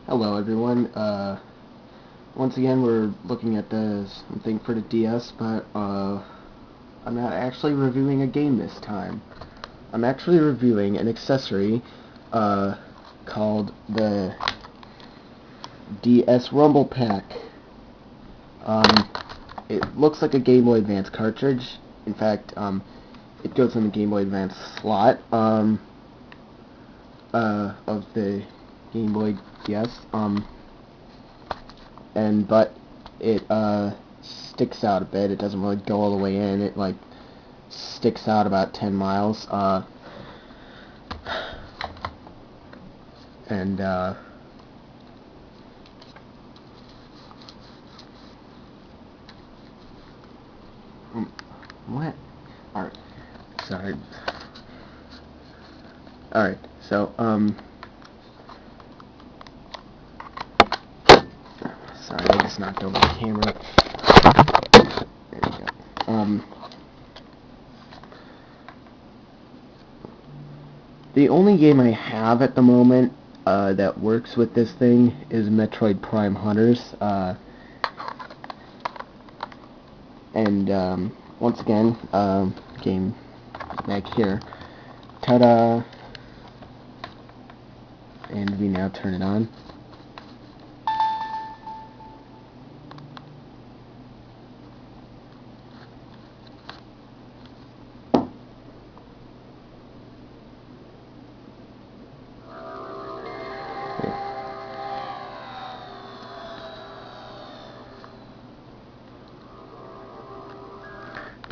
Hello everyone, once again we're looking at something for the DS, but I'm not actually reviewing a game this time. I'm actually reviewing an accessory called the DS Rumble Pack. It looks like a Game Boy Advance cartridge. In fact, it goes in the Game Boy Advance slot of the Game Boy DS. But it sticks out a bit. It doesn't really go all the way in. It like sticks out about 10 miles. And what? Alright. Sorry. Alright. So sorry, I just knocked over the camera. There we go. The only game I have at the moment that works with this thing is Metroid Prime Hunters. Once again, game back here. Ta-da! And we now turn it on.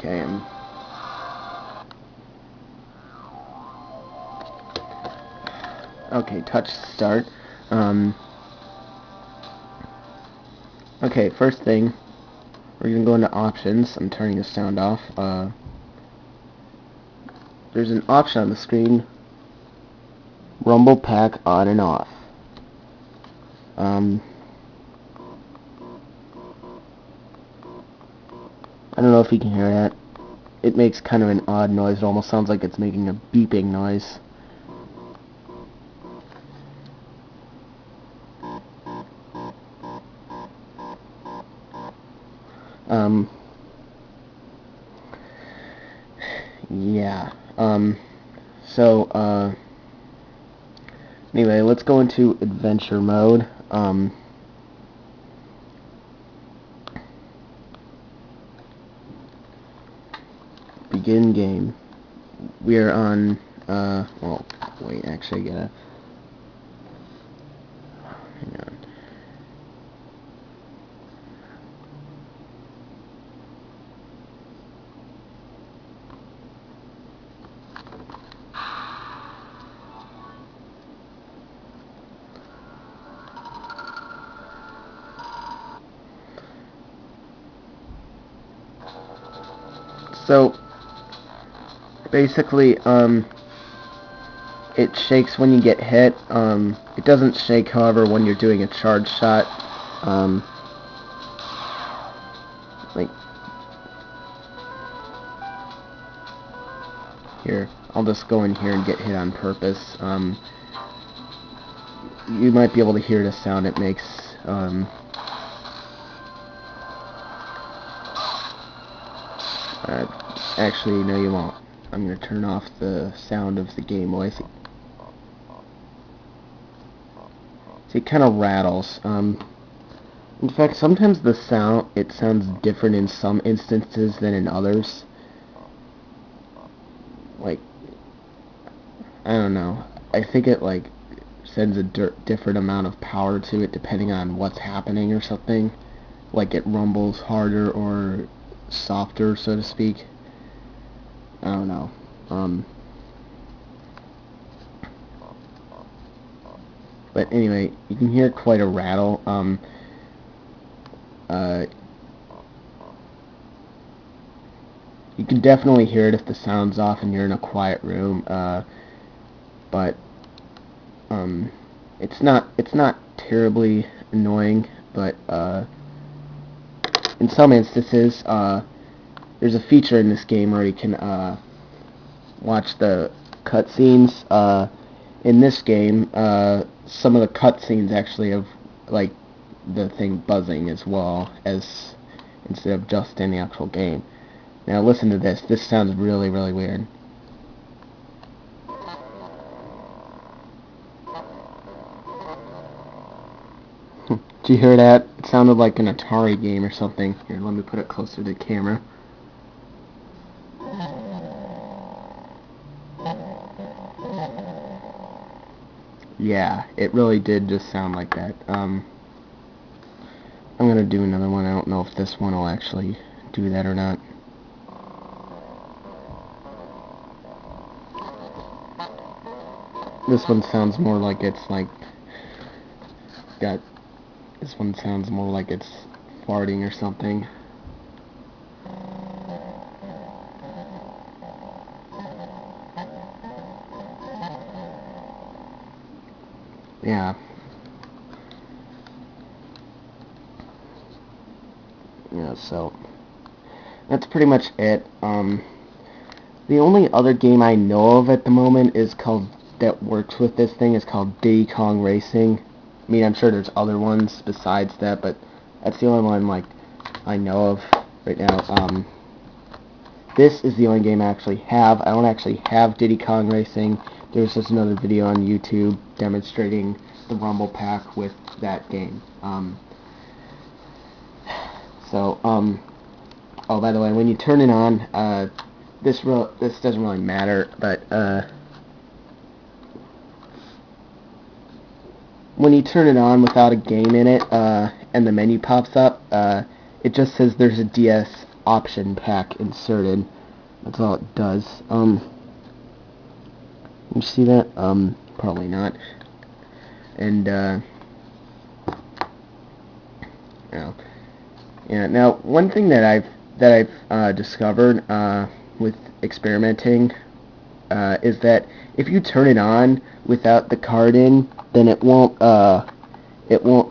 Okay, okay, touch start. Okay, first thing, we're gonna go into options. I'm turning the sound off. There's an option on the screen, Rumble Pack on and off. I don't know if you can hear that. It makes kind of an odd noise. It almost sounds like it's making a beeping noise. Yeah. Anyway, let's go into adventure mode. Begin game. We are on, well, wait, actually, I gotta, hang on. So, basically, it shakes when you get hit. It doesn't shake, however, when you're doing a charge shot. Like, here, I'll just go in here and get hit on purpose. You might be able to hear the sound it makes. Actually, no, you won't. I'm gonna turn off the sound of the Gameboy. See, it kind of rattles. In fact, sometimes it sounds different in some instances than in others. Like, I don't know. I think it like sends a different amount of power to it depending on what's happening or something. Like it rumbles harder or softer, so to speak. I don't know. But anyway, you can hear quite a rattle. You can definitely hear it if the sound's off and you're in a quiet room. But it's not terribly annoying. But in some instances, there's a feature in this game where you can watch the cutscenes in this game, some of the cutscenes actually have like the thing buzzing as well as instead of just in the actual game. Now listen to this. This sounds really, really weird. Do you hear that? It sounded like an Atari game or something. Here, let me put it closer to the camera. Yeah, it really did just sound like that. I'm gonna do another one. I don't know if this one will actually do that or not. This one sounds more like it's like this one sounds more like it's farting or something. Yeah. Yeah, so that's pretty much it. The only other game I know of at the moment is called that works with this thing is called Diddy Kong Racing. I mean, I'm sure there's other ones besides that, but that's the only one like I know of right now. This is the only game I actually have. I don't actually have Diddy Kong Racing. There's just another video on YouTube demonstrating the Rumble Pack with that game. Oh, by the way, when you turn it on, this doesn't really matter, but when you turn it on without a game in it, and the menu pops up, it just says there's a DS option pack inserted. That's all it does. You see that? Probably not. And yeah. Now, one thing that I've discovered with experimenting is that if you turn it on without the card in, then it won't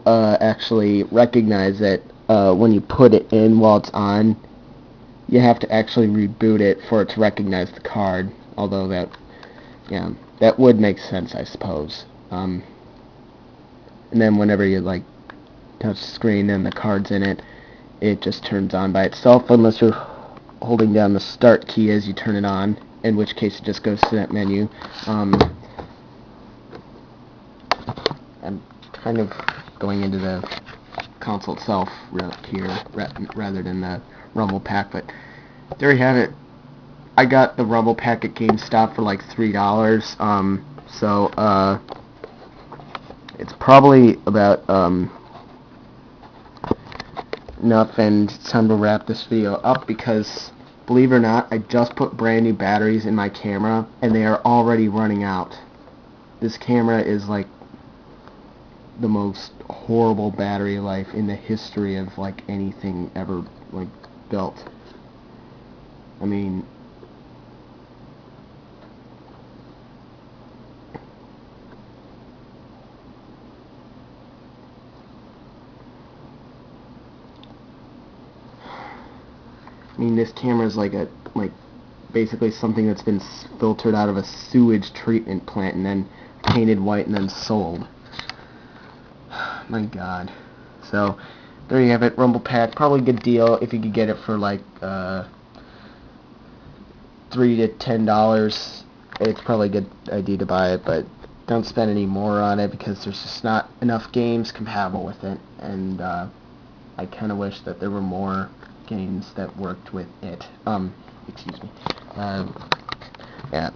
actually recognize it when you put it in while it's on. You have to actually reboot it for it to recognize the card. Although that would make sense, I suppose. And then whenever you like touch the screen and the card's in it, it just turns on by itself unless you're holding down the start key as you turn it on, in which case it just goes to that menu. I'm kind of going into the console itself here rather than the Rumble Pack, but there you have it. I got the Rumble Pack at GameStop for like $3, so it's probably about enough, and it's time to wrap this video up because, believe it or not, I just put brand new batteries in my camera and they are already running out. This camera is like the most horrible battery life in the history of like anything ever like built. I mean, this camera is like basically something that's been filtered out of a sewage treatment plant and then painted white and then sold. My God. So there you have it, Rumble Pack. Probably a good deal if you could get it for like $3 to $10. It's probably a good idea to buy it, but don't spend any more on it because there's just not enough games compatible with it, and I kind of wish that there were more games that worked with it. Excuse me. Yeah.